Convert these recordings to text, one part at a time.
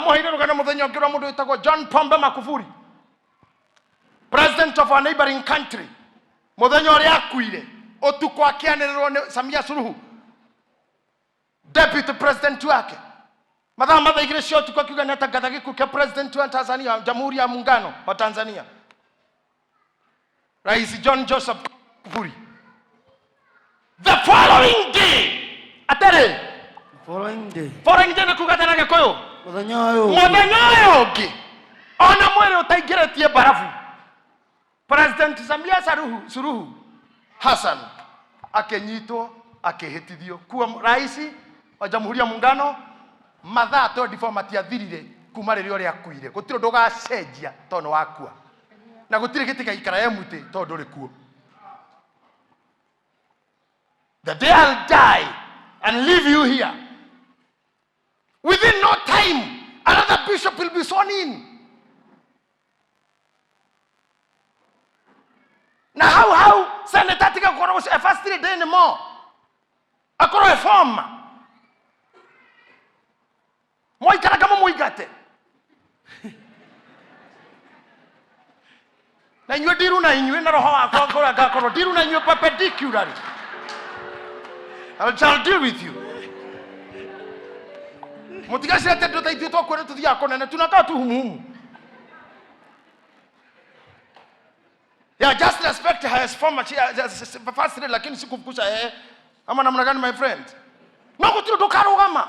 amuhaire rugano muthenya ngiro mundu witagwo John Pombe Magufuli, president of a neighboring country. Muthenya uri akuire utuko akianirwo ni Samia Suluhu, deputy president wake. Mathaa mathaigire cio utuko akiuga ni atangatha gikuo kia president wa Tanzania, Jamhuri ya Muungano wa Tanzania, Rais John Joseph Magufuli. The following day, atere following day na kuga tena Gikuyu muthenya ugi ona mwere utaingiritie barafu, President Samia Suluhu Hassan akenyitwo akehitithio kuwa rais wa Jamhuri ya Muungano. Mathaa 24 matiathirire kuma riria uri akuire, gutiro ndugacenjia tono wakua, na gutire gitika ikara emuti tondu uri kuo. The day I'll die and leave you here, within no time another bishop will be sworn in. Now how Senator Tika Koro was a first 3 days anymore. A Koro reform. Moi Karakama Moigate. Na you diruna in you in Koro diruna in your perpendicular. I shall deal with you. Motiga said that I did talk to the Akon and to not to whom. Yeah, just respect her as former first like in Sukupusa. I'm my friend. No go to Dokarogama.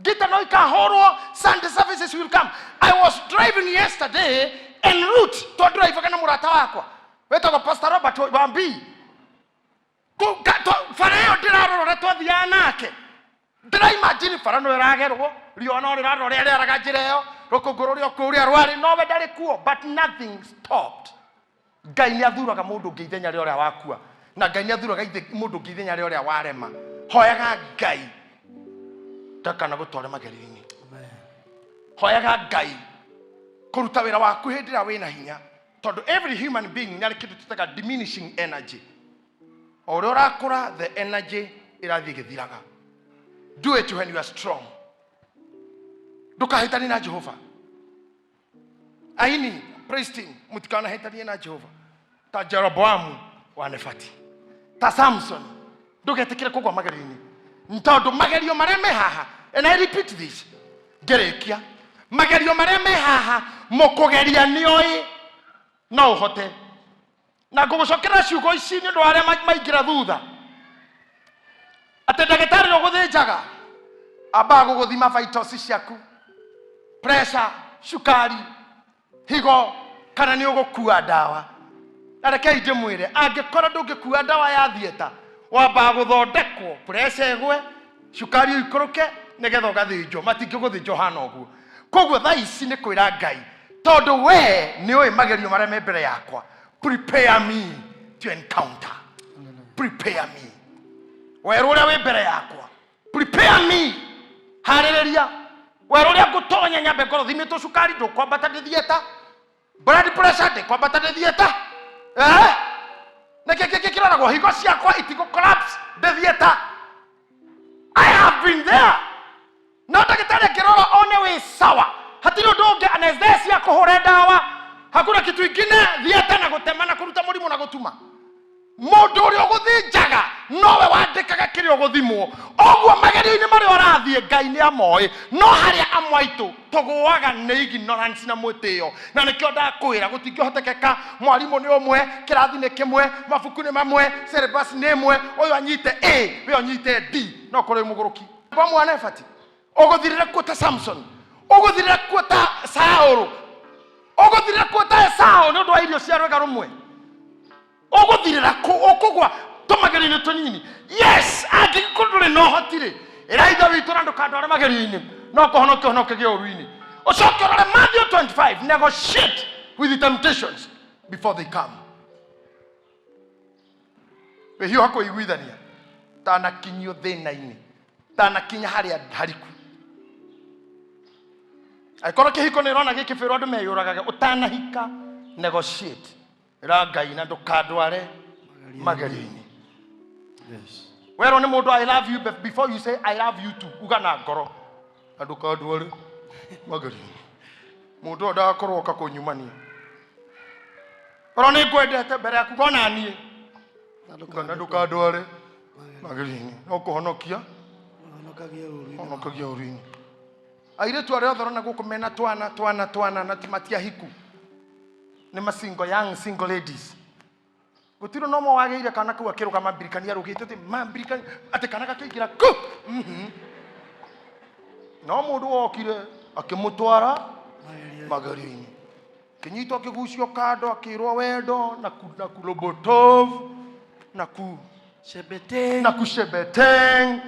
Get a noika horror, Sunday services will come. I was driving yesterday en route to drive a Muratawa. Wait a Pastor Robert Bambi. Go Fareo Diraro to the Anake. Did I imagine Farano Ragero, Leonor Ragajero, Rocco Gororio Korea, nobody cool, but nothing stopped. Gainia Dura Modo Gidenia Wakua. Na Gainia Dura Modo Gidenia Warema. Hoyaga Gai. Takanago Toramagalini. Hoyaga Gai. Kurutawera Wakuhedra Wena here. To every human being, to take a diminishing energy. Aurora Kura, the energy Iradiraga. Do it when you are strong. Duka hitanina Jehovah. Aini, praise team, Mutkana hitanina Jehovah. Ta Jeroboam wanefati. Ta Samson. Duka tekele kogwa magarini. Ntodo magario mareme haha. And I repeat this. Gerekia. Magario mareme haha. Mokogeria nioi. No hote. Na gogocokera ciugo ici ni ndu aria maigira thutha ate ndagitari no guthinjaga amba guguthima faitosi ciaku, pressure, sukari, higo, kana ni ugukua dawa. Na reke inde mwire angikora ndungikua dawa ya thieta wamba guthondekwo pressure egwe, sukari ikuruke nigetha ugathinjwo, matingiguthinjwo hana uguo. Koguo tha ici ni kwira Ngai tondu we ni oi magerio maria me mbere yakwa. Prepare me to encounter. Prepare me. Weruria we mbere yakwa. Prepare me. Hallelujah. Weruria gutonya nyambe ngoro thimito sukari ndo kwambata thieta. Blood pressure de kwambata thieta. Na kekekira go higo ciakwa itigo collapse thieta. I have been there. No ndagitari kirora one we sawa. Hatiro ndonge anesthesia kuhore dawa. Hakuna kitu kingine thieta na gutemana kuruta murimu na gutuma. Mundu uri oguthinjaga nowe wandikaga kiri oguthimwo. Ogwo mageri-ini mari orathie Ngai ni amoi, no haria amwaitu tuguaga ni ignorance na mwitio. Na nikio ndakwira gutingiohotekeka mwarimu ni umwe, kirathi ni kimwe, mabuku ni mamwe, syllabus ni imwe, uyu anyite A, uyu anyite D, no kuri muguruki. Kwa mwana fati. Oguthirira kuta Samson, oguthirira kuta Saul. Oguthirira kuta Saul no ndo irio cia rwega rumwe. Oguthirira okugwa tomageri-ini tunini. Yes, angikundure no hotire. Iraitha witu na ndukandware mageri-ini. No kuhonoke gyo ruini. Ocokora Matthew 25, negotiate with the temptations before they come. We hiyo hako igwithania. Tana kinyo thina-ini. Tana kinya haria hariku. Aikora kihiko ni rona gikifiro andu meyuragaga utanahika negotiate. Ngai na ndukandware mageri-ini. Yes. Where on the I love you before you say I love you too. Uga na ngoro. Ndukandware. magari-inĩ mũndũ ndakorwo kakunyumania oro nĩ ngwendete mbere yaku kona niĩ kana ndũkandware magari-inĩ no kũhonokia honokagia ũru-inĩ airĩtu arĩa othe ũrona gũkũ mena twana na matiahiku nĩ ma single ladies gũtirĩ no mo wagĩire kana kau akĩrũgama mbirikania rũgĩte atĩ mambirikania atĩ kana gakĩingĩra ku no mũndũ wokire akĩmũtwara magari-inĩ kĩnyitwo akĩgucio kando akĩrwo wendo na kulobotov na kushebeteng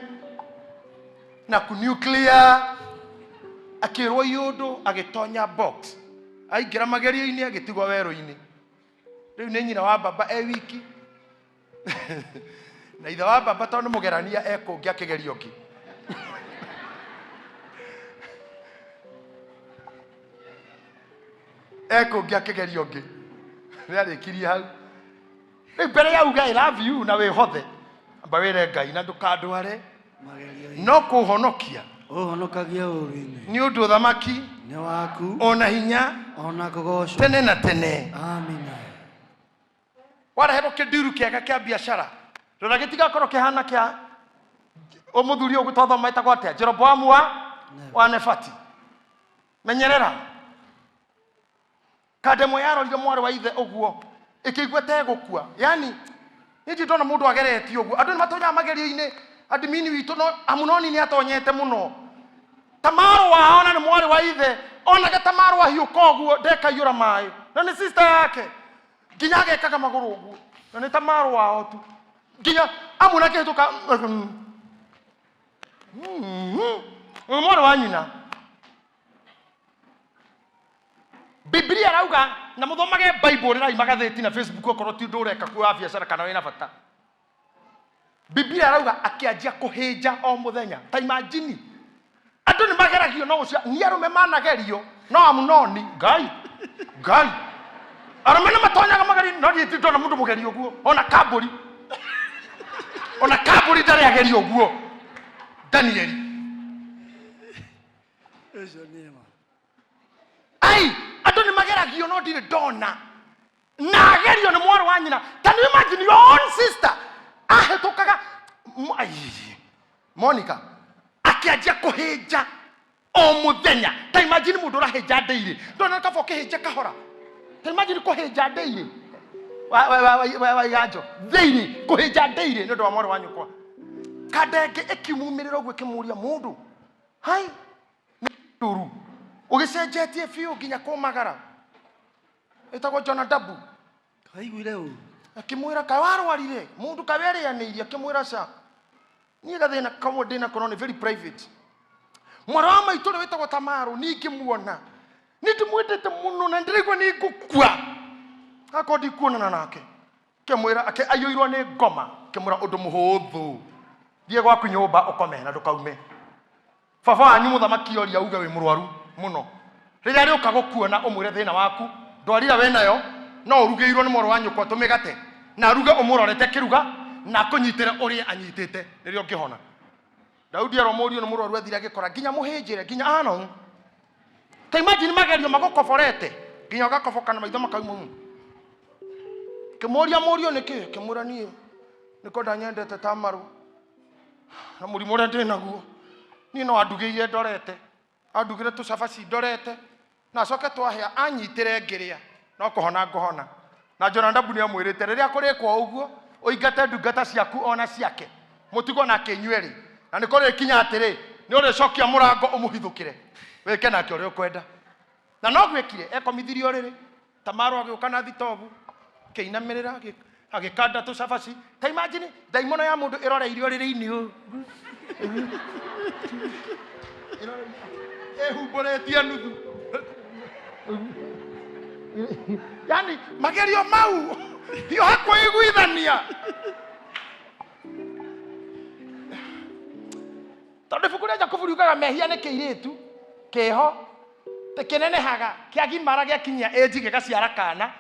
na nuclear akĩrwo yũndũ agĩtonya box aingĩra magerio-inĩ agĩtigwo werũ-inĩ rĩu nĩ nyina wa baba wiki na ithe wa baba tondũ mũgerania ekũngĩ akĩgerio kĩ ekũngĩ akĩgerio ngĩ nĩarĩkirie hau rĩu mbere ya uga I love you na wĩhothe amba wĩre Ngai na ndũkandware no kũhonokia ũhonokagia ũru-inĩ nĩ ũndũ thamaki nĩ waku ona hinya ona kũgocwo tene na tene amina waraherwo kĩndiru kĩega kĩa biacara rora gĩtigakorwo kĩhana kĩa ũmũthuri ũgũtothoma etagwo atĩa Jeroboamu wa Nefati menyerera kademo yarorire mwarĩ wa ithe ũguo ĩkĩigua ta egũkua yani nĩ ndona mũndũ ageretie ũguo andũ nĩ matonyaga magerio-inĩ admini witũ no Amunoni nĩ atonyete mũno Tamaru wao na nĩ mwarĩ wa ithe onaga Tamaru ahiũka ũguo ndekaiyũra maĩ na nĩ sister yake nginya agekaga magũrũ ũguo na nĩ Tamaru wao tu nginya Amuna akĩhĩtũka mwarĩ wa nyina Biblia arauga na mũthomage Bible rai magatheti na Facebook okorwo ti ũndũ ũreka kwa biacara kana wĩna bata Biblia arauga akĩanjia kũhĩnja o mũthenya ta imagine andũ nĩ mageragio no ũcio nĩ arũme managerio no Amunoni Ngai arũme nĩ matonyaga magari no thiĩ ndona mũndũ mũgerio ũguo ona kambũri ndarĩ agerio ũguo Danieli ũcio nĩ ma ai andũ nĩ mageragio no ndirĩ ndona na agerio nĩ mwarĩ wa nyina can you imagine your own sister ahĩtũkaga Monica akĩanjia kũhĩnja o mũthenya ta imagine mũndũ ũrahĩnja ndĩirĩ ndona kaba ũkĩhĩnja kahora ta imagine kũhĩnja ndĩirĩ wa iganjo ndĩirĩ kũhĩnja ndĩirĩ nĩ ũndũ wa mwarĩ wa nyũkwa kadenge ĩkiumumĩrĩra ũguo ĩkĩmũria mũndũ hai nĩ ndũru ũgĩcenjetie biũ nginya kũmagara ĩtagwo Jona Dabu kaiguire ũũ akĩmwĩra kaĩ warwarire mũndũ kawerĩanĩirie akĩmwĩra ca niĩ gathĩna kamwe ndĩna kono nĩ very private mwarĩ wa maitũ ũrĩa wĩtagwo Tamaru ningĩmuona nĩ ndĩmwendete mũno na ndĩraigua nĩ ngũkua akorwo ndikuonana nake kĩmwĩra aiyũirwo nĩ ngoma kĩmwĩra ũndũ mũhũthũ thiĩ gwaku nyũmba ũkome na ndũkaume baba wanyu mũthamaki oria auge wĩ mũrwaru mũno rĩrĩa rĩũka gũkuona ũmwĩre thĩna waku ndwarira we nayo no ũrugĩirwo nĩ mwarĩ wa nyũkwa tũmĩgate na aruge ũmũrorete kĩruga na kũnyitĩra ũrĩa anyitĩte rĩrĩa ũngĩhona Daudi aromũrio nĩ mũrwaru athira gĩkora nginya mũhĩnjĩre nginya ano ta imagine magerio magũkoborete nginya ũgakoboka na maitho makauma kĩmũria mũrio nĩkĩ kĩmũra niĩ nĩko ndanyendete Tamaru na mũrimũ ũrĩa ndĩ naguo niĩ no andugĩire ndorete andugĩre tũcabaci ndorete na acoke twahĩa anyitĩre ngĩrĩa no kũhona ngũhona na Jona Dabu nĩ amwĩrĩte rĩrĩa kũrĩkwo ũguo ũingate ndungata ciaku ona ciake mũtigo na kĩnyuĩrĩ na nĩ kũrĩ kinya atĩrĩ nĩ ũrĩcokia mũrango ũmũhithũkĩre wĩke nake ũrĩa ũkwenda na no gwĩkire ekomithirio rĩrĩ Tamaru agĩũka na thitobu kĩinamĩrĩra agĩkanda tũcabaci ta imagine ndaimono ya mũndũ ĩroreirio rĩrĩ-inĩ ũũ ehumbũrĩtie nuthu yani magerio mau hiyo hakuiguithania tondũ ibuku rĩa Jakubu riugaga mehia nĩ kĩirĩtu kĩho kĩnenehaga kĩagimara gĩakinyia ĩnji gĩgaciara kana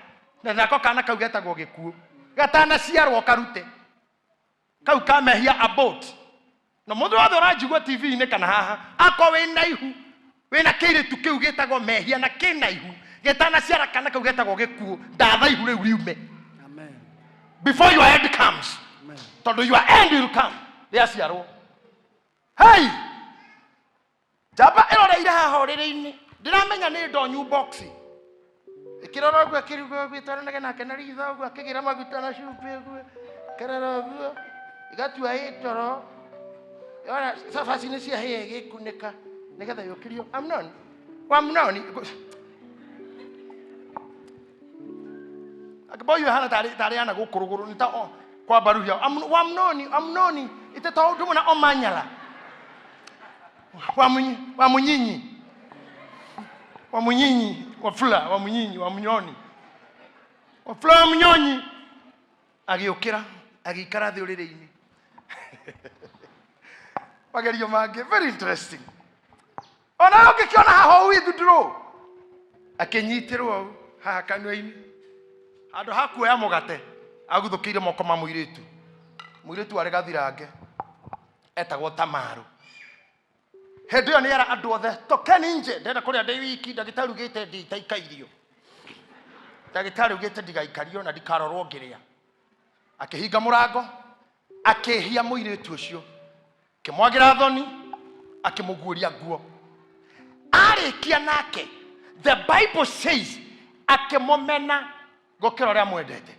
na nako kana kau getagwo gĩkuũ gatanaciarwo karute kau kamehia abort na mũndũ wothe ũranjigua TV-inĩ kana haha akwa wĩ na ihu wena kire tukiu getago mehia na kinaihu getana ciara kana kau getago gikuo ndathaihu riu riume. Amen. Before your end comes. Amen. Tondo your end will come. Riaciarwo. Hey! Jaba eroreire haha orire-ini. Ndiramenya ni ndonyu box. Ikirora gwa kirugo gwitara nage nake na ritho gwa kigira maguta na cumbĩ gwe. Kerera gwa. Igatua itoro. Yona safaci ni cia hie gikunika. Nigetha yukirio. Amnon. Wamnoni. Akaboyu hana tari ana gukuruguru nita kwa baruhia. Amnoni. Ite tawdu muna omanyala. Wamunyinyi, wafula, wamunyinyi, wamunyoni. Wafula wamunyonyi. Agiukira, agikara thi urire-ini. Magerio mange, very interesting. Ona ukikiona haho withudro. Akinyitirwo haha kanwa-ini. Ando hakuoya mugate, aguthukire moko ma muiritu. Muiritu ari gathirange. Etagwo Tamaru. Hendo yo ni era andu othe tokeni nje ndenda kuria ndi wiki ndagitaru gite nditaikairio ndagitaru gite ndigaikario na ndikarorwo ngiria akihinga murango akihia muiritu ucio kimwagira thoni akimuguria nguo arikia nake the Bible says akimumena gukira ria mwendete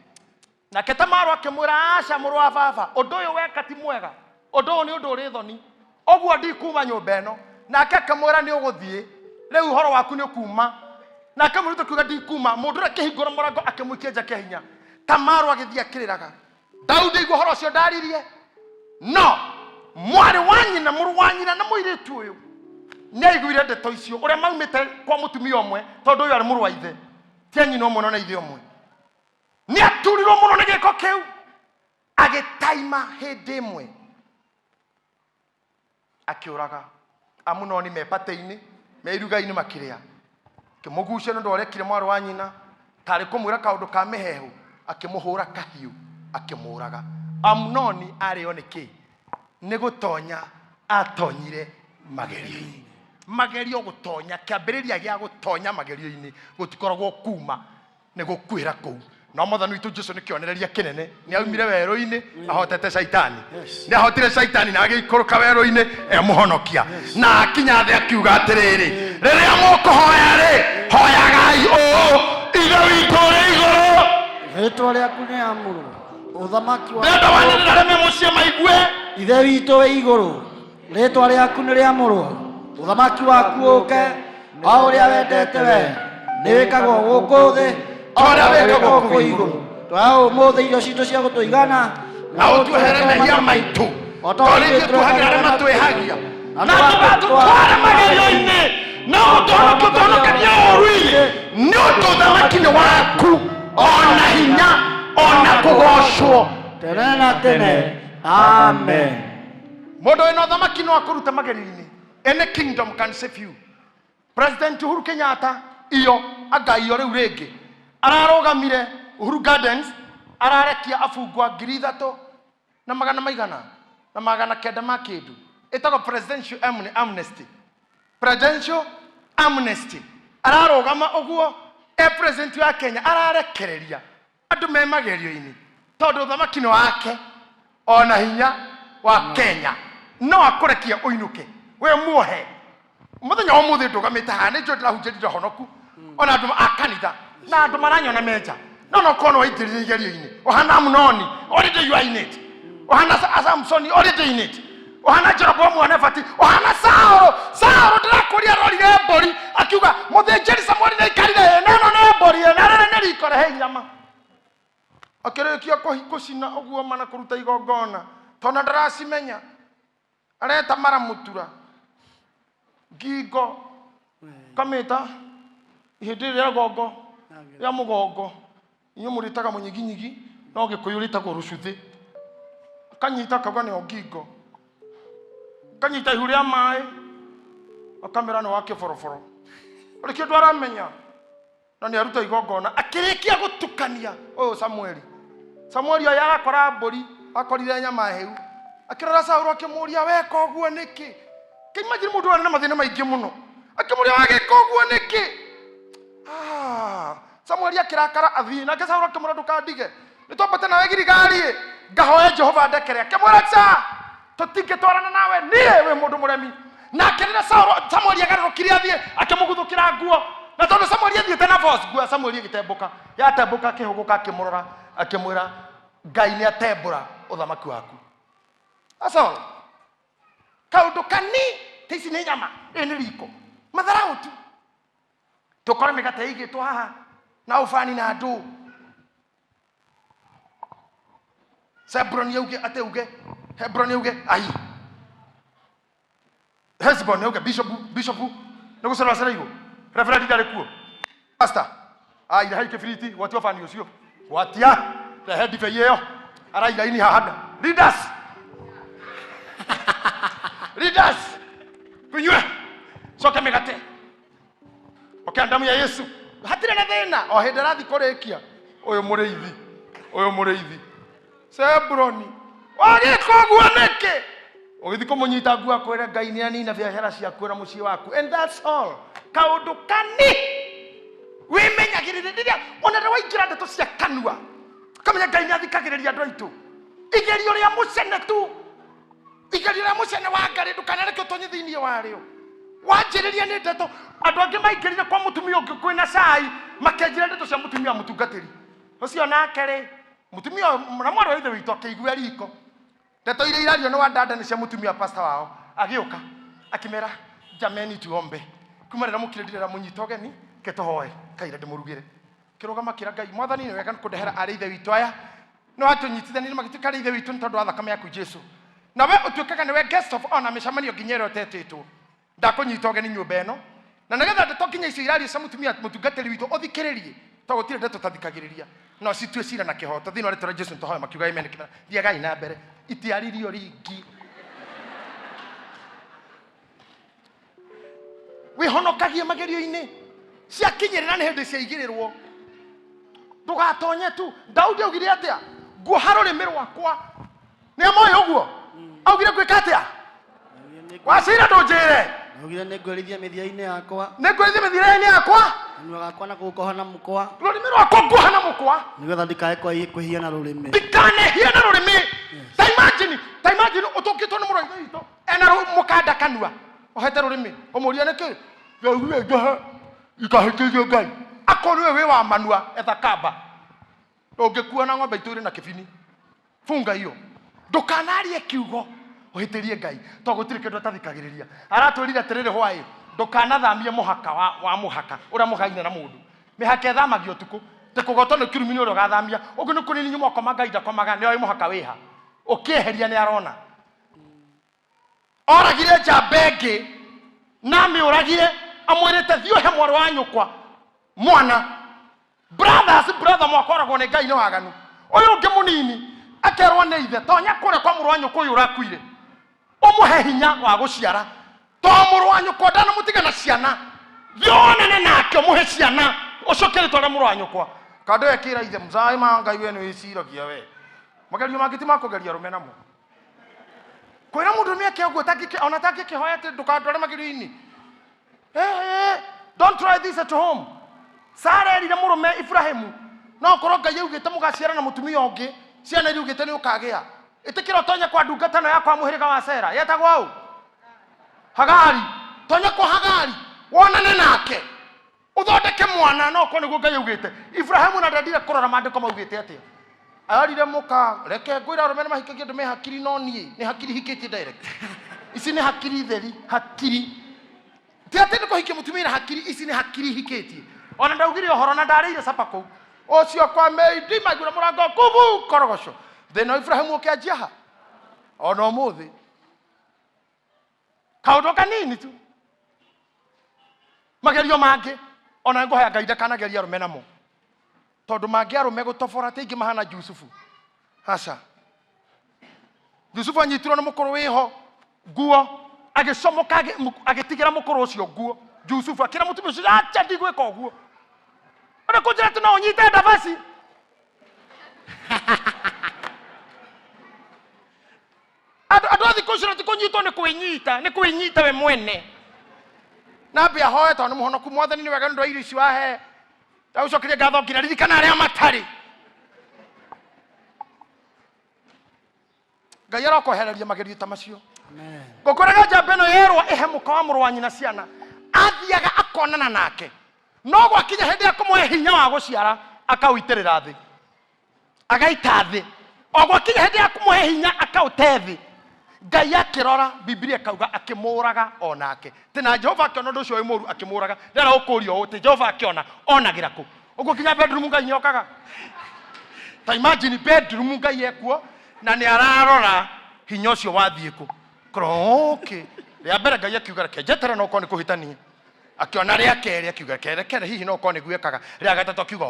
nake Tamaru akimwira aca muru wa baba undu uyu weka ti mwega undu ni undu uri thoni ogwo ndi kuma nyumba eno nake akamwira ni uguthie riu horo waku ni kuma nake muruto kuga ndi kuma mundu akihingura murango akimuikia nja kihinya Tamaru agithia kiriraga Daudi igwo horo cio ndaririe no mwari wanyina muru wanyina na muiritu uyu ni aiguire ndeto icio uria maumite kwa mutumia omwe tondu uyu ari muru wa ithe tie nyina omwe na ithe omwe ni aturirwo muno ni giko kiu agitaima hindi imwe akiuraga Amunoni mepate-ini meiruga-ini makiria kimugucia ndo orekire mwaro wa nyina tari kumwira kaundu ka mihehu akimuhura kahiu akimuraga Amunoni ario niki ni gutonya atonyire magerio-ini magerio gutonya kiambiriria gia gutonya magerio-ini gutikoragwo kuma ni gukwira kou no Mwathani witu Jesu ni kionereria kinene ni aumire wero-ini ahotete Saitani ni ahotire Saitani na agikuruka wero-ini emuhonokia na akinya thi akiuga atiriri riria mukuhoya ri hoyagai ithe witu uri iguru Ritwa riaku ni amuru uthamaki wa ndenda wanirira reme mucie maigue ithe witu wi iguru ritwa riaku ni riamuru uthamaki waku uke o uria wendete we ni wikagwo guku thi oria wikagwo ku iguru twao mothe irio citu cia gutuigana na utuhere mehia maitu otorithie tuhagira aria matwihagia na tugatutwara magerio-ini na utonokia ũru-ini ni undu uthamaki-ini waku ona hinya ona kugocwo tene na tene amen. Mundu wina uthamaki no akuruta magerio-ini. Any kingdom can save you. President Uhuru Kenyatta iyo agai ore urenge ararogamire Uhuru Gardens ararekia afungwa 3,000 na magana maigana na magana kenda ma kindu itago presidential amnesty ararogama uguo president wa Kenya ararekereria andu me magerio-ini tondu thamaki no wake ona hinya wa Kenya no akurekia uinuke we muohe muthenya wa muthi ndugamite ha ni njo ndirahunjirira honoku ona andu akanitha na andu maranyona meja no kono waitiriria igerio-ini ohana Amunoni already you are in it ohana Samson already in it ohana Jeroboamu wa Nefati ohana Sauro ndirakuria rorire mbori akiuga muthinjiri Samueli na ikarire neno ne mbori na rere ne rikore he nyama akirikia kucina uguo mana kuruta igongona tona ndaracimenya areta maramutura ngingo kamita ihindi ria gongo ya mugongo inyo muritaga munyiginyigi no gikuyu ritagwo rucuthi kanyita kauga ni ngingo kanyita ihu ria mai akamera no wake foroforo uri kindu aramenya na ni aruta igongona akirikia gutukania Samueli aya akora mburi akorire nyama heu akirora Sauro akimuria weka uguo niki kimagire mundu ari na mathina maingi muno Akimuria wage koguo niki. Samuel akirakara athi na Saul akimura ndukandige. Nitwambate nawe girigari ngahoe Jehova ndekere. Akimura cha tutingitwarana nawe nie we mundu muremi. Na kirira Samuel agarukire athi akimuguthukira nguo. Na tondu Samuel athiete na force nguo Samuel agitembuka. Yatembuka akihuguka akimurora akimwira Ngai ni atembura uthamaki waku. Saul kaundu kani tisi ni nyama ni riko matharau tu tukore migate igitwa haha na ufani na andu Hebron yuge ateuge Hebron yuge ai Hezbon yuge bishop nugusera seraigo reverend darekuo pastor ai na haike friti wati ofani ucio watia the head of yeyo araira ini hahanda leaders kunywe soka megate okandamu ya Yesu hatire na thina o hindarathi kurikia uyu muriithi Sebroni wage koguo neke ugithi kumunyita ngua kwira Ngai ni anina biashara ciaku na mucii waku and that's all kaundu kani wimenyagiriria ona waikira ndeto cia kanua kamenya Ngai ni athikagiriria andu aitu igerio ria mucene tu igerio ria mucene wa ngari ndukanareke utonye thiini wario wanjiriria ni ndeto andu angi maingirire kwa mutumia ungi kwina cai makenjira ndeto cia mutumia mutungatiri ucio nake ri mutumia na mwana wa ithe witu akiigua riko ndeto ile irario no wandanda ni cia mutumia pastor wao agiuka akimera jameni tuombe kumarira mukirindira munyita ogeni ketohoe kaira ndimurugire kirugama kira Ngai mwathani ni wega kundehera ari ithe witu aya no atunyitithania magituka ari ithe witu ntondu wa thakame yaku Jesu na we utuikaga ni we guest of honor mishamanio ginyero tetitwo ndakunyita ogeni nyumba eno na nigetha ndeto kinya icio irario cia mutumia mutungatiri witu uthikiririe to gutire ndeto tathikagiriria no citue cira na kihoto thino retora Jesu ntohoe makiuga amen kina thia Ngai na mbere itiaririo ringi wihonokagie magerio-ini cia kinyirira ni hindi cia igirirwo ndugatonye tu Daudi augire atia nguharo rimi rwakwa ni amoyo uguo augire gwika atia wasira ndunjire augire ni ngwerithia mithia-ini yakwa kanua gakwa na gukohana mukwa rurimi rwakwa nguhana mukwa nigetha ndikae kwihia na rurimi ndikanehia na rurimi ta imagine utukitwo ni muroitho witũ ena mukanda kanua ohete rurimi umuria niki yaugire ngaha ikahikirio Ngai akorwo we wa manua ethakamba ndungikua na ng'ombe itu iri na kibini funga hiyo ndukanarie kiugo uhitirie Ngai to gutire kindu atathikagiriria aratwirire atiriri hwai ndukanathamie muhaka wa muhaka uria mugaine na mundu mihaka ethamagio tuku tikugotwo ni kirumini uria gathamia ugu ni kunini nyumo koma Ngai ndakomaga ni oi muhaka wiha ukieheria ni arona oragire jambenge na miuragire amwirite thio he mwaru wa nyukwa mwana brother mwakoragwo ni Ngai ni waganu uyu ungi munini akerwo ni ithe tonya kure kwa muru wa nyukwa uyu urakuire umuhe hinya wa guciara to muru wa nyukwa ndana mutiga na ciana thionane nake umuhe ciana ucokere twara muru wa nyukwa kando ekira ithe mzai ma Ngai we ni wiciragia we magerio magiti makugeria rumena mo kwira mundu ni akiaguo ona takihoya ati ndukandware magerio-ini don't try this at home Sara erire murume Ibrahimu no korwo Ngai augite mugaciara na mutumia ungi ciana iriugite ni ukagia itikira tonya kwa ndungata no yakwa muhiriga wa Sera yetagwo au Hagari tonya kwa Hagari wonane nake uthondeke mwana no ko niguo Ngai augite Ibrahimu na ndendire kurora mandiko maugite atia arire muka reke ngwira rumene mahikagie ndume hakiri no nie ni hakiri hikiti direct ici ni hakiri theri hakiri tiate niko hikie mutumira hakiri ici ni hakiri hikiti ona ndaugire ohoro na ndarire sapa ku ocio kwa meidi magura murango kubu korogosho thina Ibrahimu ukianjia ona umuthi kaundu kanini tu magerio mangi ona ngohoya Ngai ndakanageria rumena mo tondu mangi arume gutobora tingi mahana Jusufu hasa Jusufu anyitirwo na mukuru wiho nguo agicomoka agitigira mukuru ucio nguo Jusufu akira mutumia ucio acha ndigwika uguo ona kunjira tu no nyite ndabasi adu athi kucira ti kunyitwo ni kwinyita we mwene na bia hoe to muhonoku mwathani ni wega ndo iri ci wahe ta ucokirie ngatho nginya ririkana aria matari Ngai arokohereria magerio ta macio amen gokorega njamba ino yerwa ihe muka wa muru wa nyina ciana athiaga akonana nake no gwakinya hindi ya kumuhe hinya wa guciara akawiterera thi agaita thi o gwakinya hindi ya kumuhe hinya akautethi Ngai akirora Biblia kauga akimuraga onake tina Jehova akiona ndu cio wi muru akimuraga ndera ukurio uti Jehova akiona onagira ku ugo kinya bedroom Ngai nyokaga ta imagine bedroom Ngai ekuo na ni ararora hinya cio wathie ku kroke ria mbere Ngai akiuga kejetera no koni kuhitania akiona ria keri akiuga kere hihi no koni gwekaga ria gatatu akiuga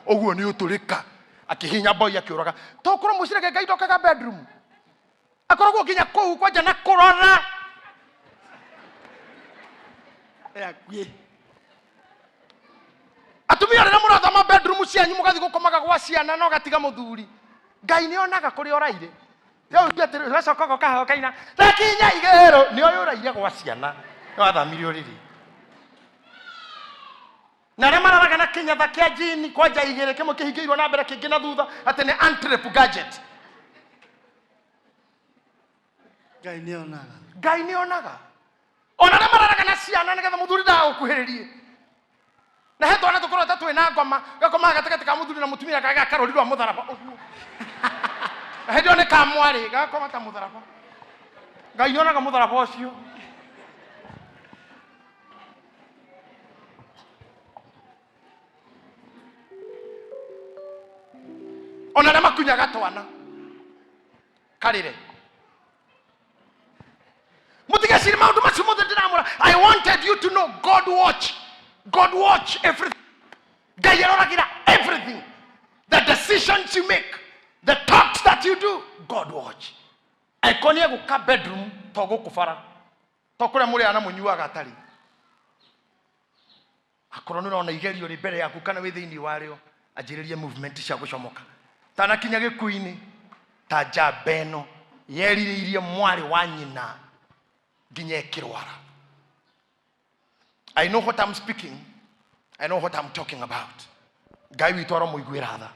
oguo ni uturika akihinya boy akiuraga to kuro mucireke Ngai ndokaga bedroom akoragwo kinya kuu kwanja na kurora atumia rira murathama bedroom cianyu mugathi gukomaga gwa ciana no gatiga muthuri Ngai ni onaga kuri oraire yo ngiatire racoka kaho kaina rakinya igero ni oyuraire gwa ciana no athamirio riri na rema raraga na kinyatha kia jini kwanja igere kimo kihingiirwo na mbere kingi na thutha ati ni antrep gadget Ngai ni onaga ona rema raraga na ciana nigetha muthuri ndagukuhiririe na he twana tukorwo tatu na ngoma gakoma gatakati ka muthuri na mutumia kaga karorirwa mutharaba uguo he ndo ne kamwari gakoma ta mutharaba Ngai ni onaga mutharaba ucio ona rema kunyaga twana karire mutigashiri maundu macio mothe ndiramura I wanted you to know God watch everything Ngai aroragira everything the decisions you make the talks that you do God watch aikonie guka bedroom to gukubara to kuria muri ana munyuaga atari akorwo nirona igerio ri mbere yaku kana wi thiini wario ajiririe movement cia gucomoka tana kinya gikuini ta jabeno yeriririe mwari wa nyina nginya kirwara I know what I'm speaking I know what I'm talking about Ngai witoro muigwira tha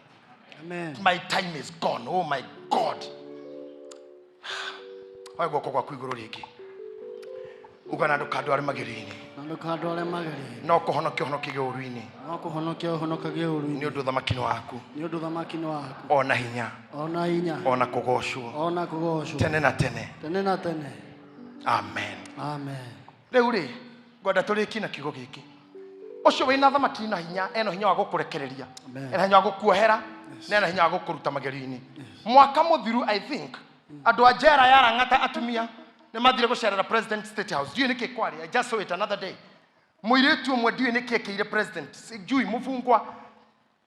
amen my time is gone oh my God wai goko kwa kuiguru rigi ugana ndukandwa ari magerini no kuhonokia honokia uruini ni undu thamakini waku ona hinya ona kugocwo tene na tene amen riu ri ngwenda turiki na kigo giki ucio wina thamaki na hinya eno hinya wa gukurekereria ena hinya wa gukuohera nena hinya wa gukuruta magerini mwaka muthiru I think andu ajera yarangata atumia ne mathire gucerera president state house diu niki kwari I just saw it another day muiretu umwe diu niki ekeire president jui mufungwa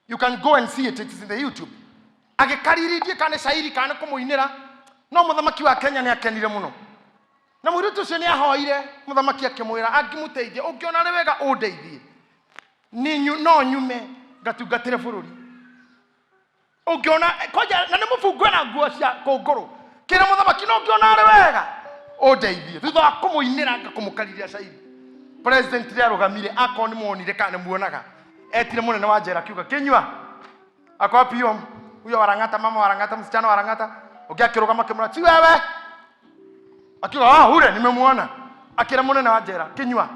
you can go and see it it's in the YouTube agikariridie kane shairi kane kumuinira no muthamaki wa Kenya ni akenire muno na muiretu ucio ni ahoire muthamaki akimwira angimuteithia ungiona ni wega undeithie ninyu no nyume gatungatire bururi ungiona koja na ni mufungwa na nguo cia kunguru kira muthamaki no ungiona ari wega undeithie thutha wa kumuinira ngakumukariria shairi president ria rugamire akoni muonire kana muonaga etire munene wa njera kiuga kinywa akopio huyo warangata mama warangata msichana warangata ugiakirugama kimura ti wewe akiwa hure nimemuona akira munene wa njera kinywa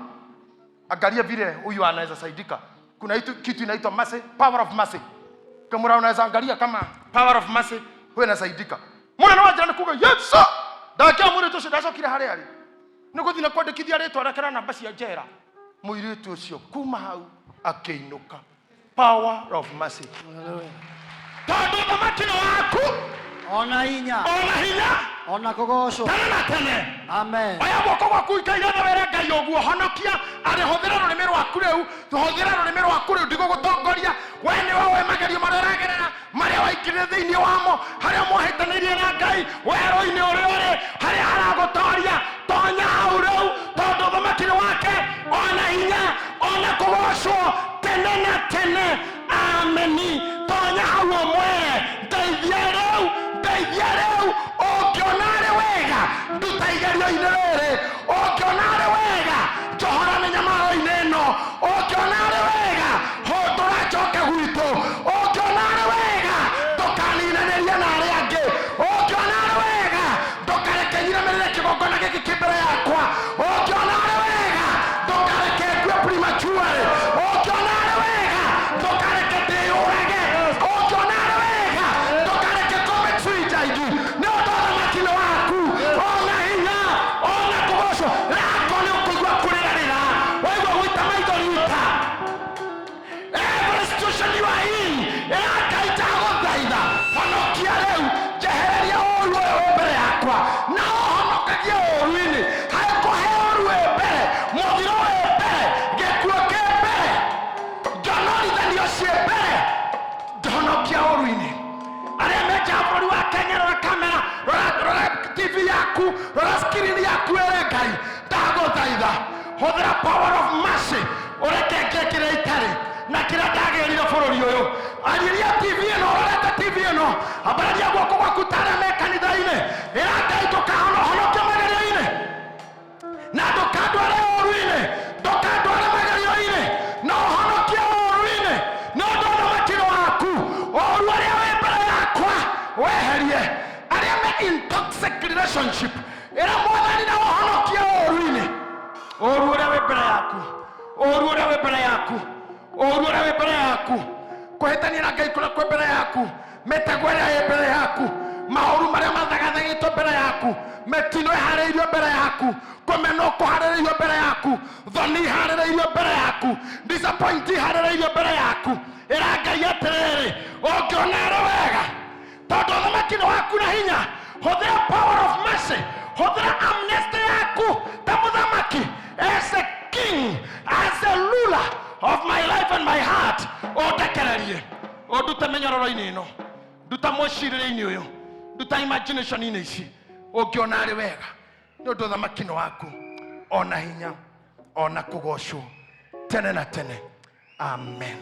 angalia vile huyu anaweza saidika kuna kitu inaitwa mercy power of mercy kama unaweza angalia kama power of mercy huyo anasaidika munene wa njera nikuga yes dakia muri tu shidazo kile hali hali niko thina kwandikithia ritwa arekera namba cia njera muiritu ucio kuma hau akeinuka power of mercy tondu thamakino waku ona hinya ona kugocwo tene amen aya goko gwaku ikaire were Ngai oguo honokia ari huthira rurimi rwaku riu tuhuthira rurimi rwaku riu ndigo gutongoria we ni wewe magerio mareragerera maria waikire thiini wamo haria mohitanirie na Ngai weroini uri haria haragutoria tonya hau riu tondu thamakino wake ona hinya ona kugocwo tene na tene ameni tonya hau omwe ndeithia riu ukionare wega ndutaigerio inere ukionare wega yakwa na honokagia oruini haiko heorwe mbere muthiro we mbere gikuo ke mbere jonori thanio cie mbere honokia oruini aria meja bũrũri wa Kenya rora kamera rora TV yaku rora screen yaku ere Ngai ndagũthaitha hũthĩra power of mercy ureke ngĩkĩre itarĩ na kĩrĩa ndagĩrire bũrũri ũyũ ariria TV ĩno rorete TV ĩno ambararia guoko gwaku tarĩa me kanitha-inĩ ĩra Ngai ndũkahonokia magerio-inĩ na ndũkandware ũru-inĩ ndũkandware magerio-inĩ no honokia ũru-inĩ no ndũthamakĩro waku ũru ũrĩa wĩ mbere yakwa weherie arĩa me intoxic relationship ĩra Mwathani na ũhonokie ũru-inĩ ũru ũrĩa wĩ mbere yaku ũru ũrĩa wĩ mbere yaku ũru ũrĩa wĩ mbere yaku kũhĩtania na Ngai kũrĩa kwĩ mbere yaku mĩtego ĩrĩa ĩ mbere yaku maũru marĩa mathagathagĩtwo mbere yaku mĩtino ĩharĩirio mbere yaku kũmenwo kũharĩrĩirio mbere yaku thoni iharĩrĩirio mbere yaku disappoint iharĩrĩirio mbere yaku ĩra Ngai atĩrĩrĩ ũngĩona arĩ wega tondũ ũthamaki nĩ waku na hinya hũthĩra power of mercy hũthĩra amnesty yaku ta mũthamaki as a king as a ruler of my life and my heart ũndekererie ũndute mĩnyororo-inĩ ĩno nduta mwĩcirĩrĩinĩ ũyũ nduta imagination-inĩ ici ũngĩona arĩ wega nĩ ũndũ ũthamaki nĩ waku ona hinya ona kũgocwo tene na tene amen.